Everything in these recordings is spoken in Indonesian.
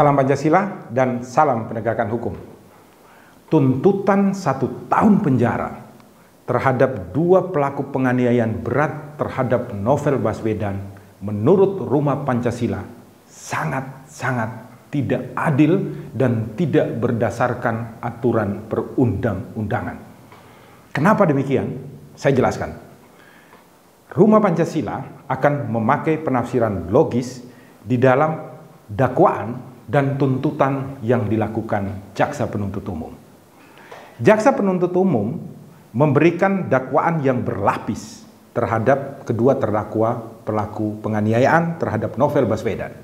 Salam Pancasila dan salam penegakan hukum. Tuntutan 1 tahun penjara terhadap 2 pelaku penganiayaan berat terhadap Novel Baswedan menurut Rumah Pancasila sangat-sangat tidak adil dan tidak berdasarkan aturan perundang-undangan. Kenapa demikian? Saya jelaskan. Rumah Pancasila akan memakai penafsiran logis di dalam dakwaan dan tuntutan yang dilakukan jaksa penuntut umum. Jaksa penuntut umum memberikan dakwaan yang berlapis terhadap kedua terdakwa pelaku penganiayaan terhadap Novel Baswedan.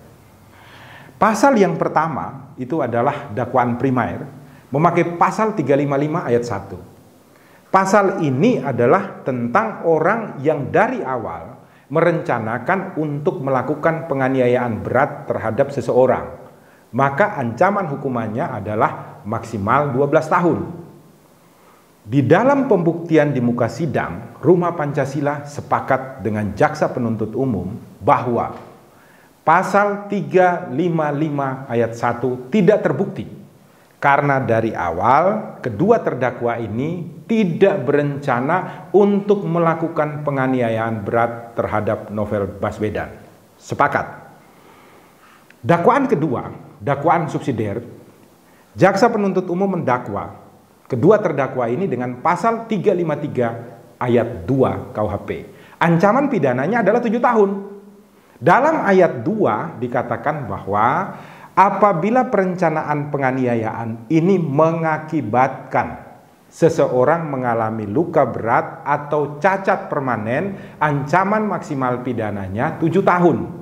Pasal yang pertama itu adalah dakwaan primer memakai pasal 355 ayat 1. Pasal ini adalah tentang orang yang dari awal merencanakan untuk melakukan penganiayaan berat terhadap seseorang. Maka ancaman hukumannya adalah maksimal 12 tahun. Di dalam pembuktian di muka sidang, Rumah Pancasila sepakat dengan jaksa penuntut umum bahwa pasal 355 ayat 1 tidak terbukti karena dari awal kedua terdakwa ini tidak berencana untuk melakukan penganiayaan berat terhadap Novel Baswedan. Sepakat. Dakwaan kedua, dakwaan subsidiar, jaksa penuntut umum mendakwa kedua terdakwa ini dengan pasal 353 ayat 2 KUHP. Ancaman pidananya adalah 7 tahun. Dalam ayat 2 dikatakan bahwa apabila perencanaan penganiayaan ini mengakibatkan seseorang mengalami luka berat atau cacat permanen, ancaman maksimal pidananya 7 tahun.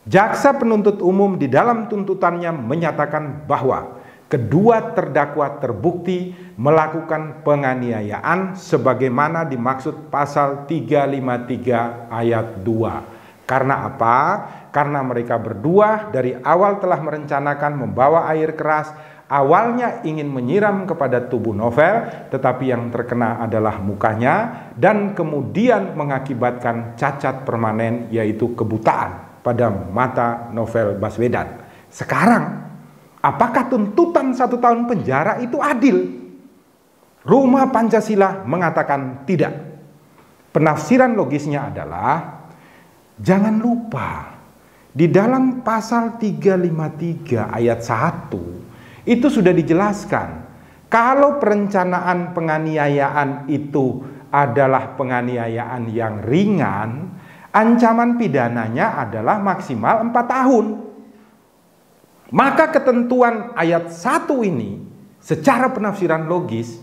Jaksa penuntut umum di dalam tuntutannya menyatakan bahwa kedua terdakwa terbukti melakukan penganiayaan sebagaimana dimaksud pasal 353 ayat 2. Karena apa? Karena mereka berdua dari awal telah merencanakan membawa air keras, awalnya ingin menyiram kepada tubuh Novel, tetapi yang terkena adalah mukanya dan kemudian mengakibatkan cacat permanen yaitu kebutaan pada mata Novel Baswedan. Sekarang, apakah tuntutan 1 tahun penjara itu adil? Rumah Pancasila mengatakan tidak. Penafsiran logisnya adalah, jangan lupa, di dalam pasal 353 ayat 1 itu sudah dijelaskan, kalau perencanaan penganiayaan itu adalah penganiayaan yang ringan, ancaman pidananya adalah maksimal 4 tahun. Maka ketentuan ayat 1 ini secara penafsiran logis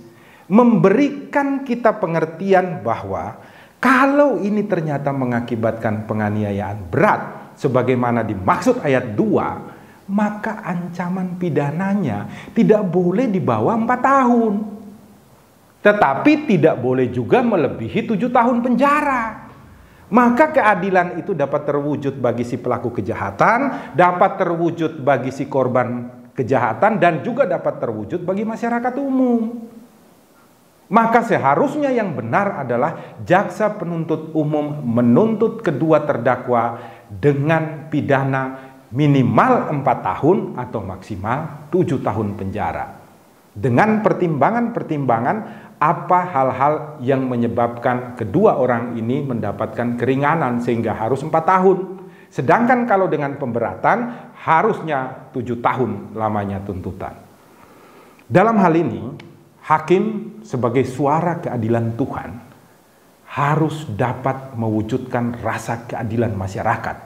memberikan kita pengertian bahwa kalau ini ternyata mengakibatkan penganiayaan berat sebagaimana dimaksud ayat 2, maka ancaman pidananya tidak boleh di bawah 4 tahun. Tetapi tidak boleh juga melebihi 7 tahun penjara. Maka keadilan itu dapat terwujud bagi si pelaku kejahatan, dapat terwujud bagi si korban kejahatan, dan juga dapat terwujud bagi masyarakat umum. Maka seharusnya yang benar adalah jaksa penuntut umum menuntut kedua terdakwa dengan pidana minimal 4 tahun atau maksimal 7 tahun penjara. Dengan pertimbangan-pertimbangan apa hal-hal yang menyebabkan kedua orang ini mendapatkan keringanan sehingga harus 4 tahun. Sedangkan kalau dengan pemberatan harusnya 7 tahun lamanya tuntutan. Dalam hal ini, hakim sebagai suara keadilan Tuhan harus dapat mewujudkan rasa keadilan masyarakat.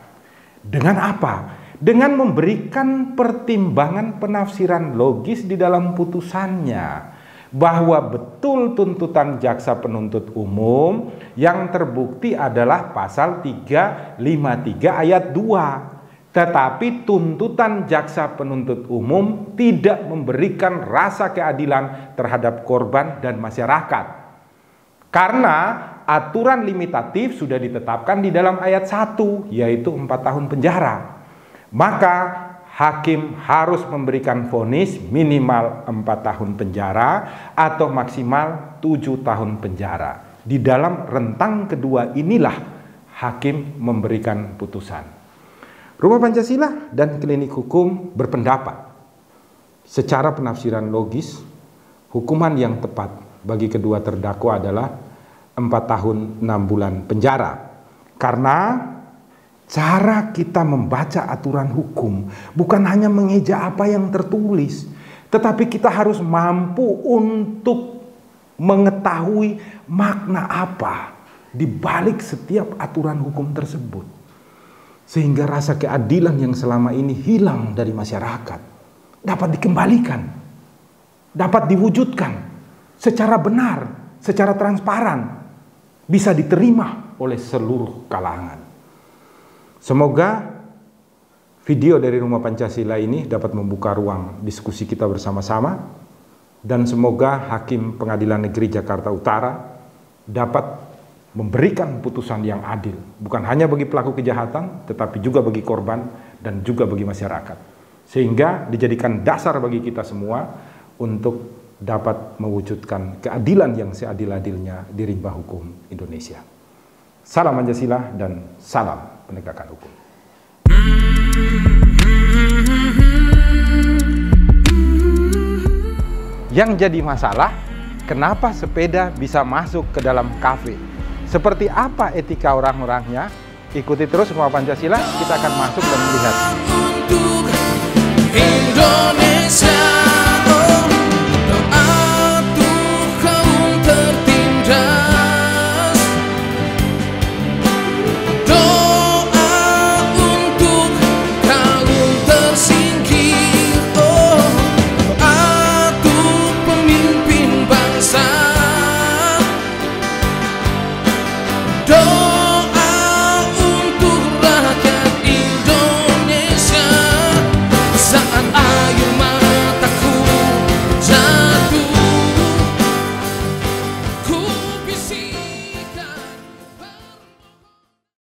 Dengan apa? Dengan memberikan pertimbangan penafsiran logis di dalam putusannya, bahwa betul tuntutan jaksa penuntut umum yang terbukti adalah pasal 353 ayat 2. Tetapi tuntutan jaksa penuntut umum tidak memberikan rasa keadilan terhadap korban dan masyarakat. Karena aturan limitatif sudah ditetapkan di dalam ayat 1, yaitu 4 tahun penjara. Maka hakim harus memberikan vonis minimal 4 tahun penjara atau maksimal 7 tahun penjara. Di dalam rentang kedua inilah hakim memberikan putusan. Rumah Pancasila dan Klinik Hukum berpendapat, secara penafsiran logis, hukuman yang tepat bagi kedua terdakwa adalah 4 tahun 6 bulan penjara. Karena cara kita membaca aturan hukum bukan hanya mengeja apa yang tertulis, tetapi kita harus mampu untuk mengetahui makna apa di balik setiap aturan hukum tersebut. Sehingga rasa keadilan yang selama ini hilang dari masyarakat dapat dikembalikan, dapat diwujudkan secara benar, secara transparan, bisa diterima oleh seluruh kalangan. Semoga video dari Rumah Pancasila ini dapat membuka ruang diskusi kita bersama-sama, dan semoga Hakim Pengadilan Negeri Jakarta Utara dapat memberikan putusan yang adil, bukan hanya bagi pelaku kejahatan, tetapi juga bagi korban dan juga bagi masyarakat. Sehingga dijadikan dasar bagi kita semua untuk dapat mewujudkan keadilan yang seadil-adilnya di rimba hukum Indonesia. Salam Pancasila dan salam penegakan hukum. Yang jadi masalah, kenapa sepeda bisa masuk ke dalam kafe? Seperti apa etika orang-orangnya? Ikuti terus Rumah Pancasila, kita akan masuk dan melihat. Untuk Indonesia.